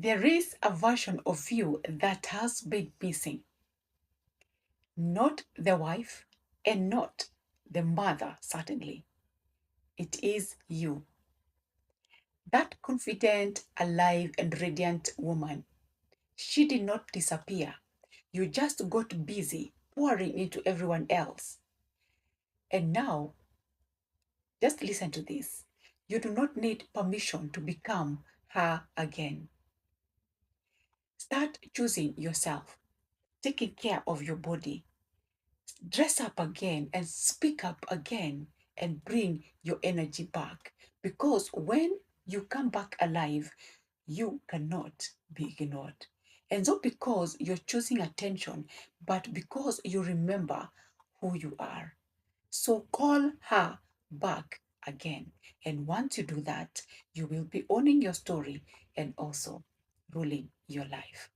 There is a version of you that has been missing. Not the wife and not the mother, certainly. It is you. That confident, alive, and radiant woman. She did not disappear. You just got busy pouring into everyone else. And now, just listen to this. You do not need permission to become her again. Start choosing yourself, taking care of your body. Dress up again and speak up again and bring your energy back. Because when you come back alive, you cannot be ignored. And not because you're choosing attention, but because you remember who you are. So call her back again. And once you do that, you will be owning your story and also ruling your life.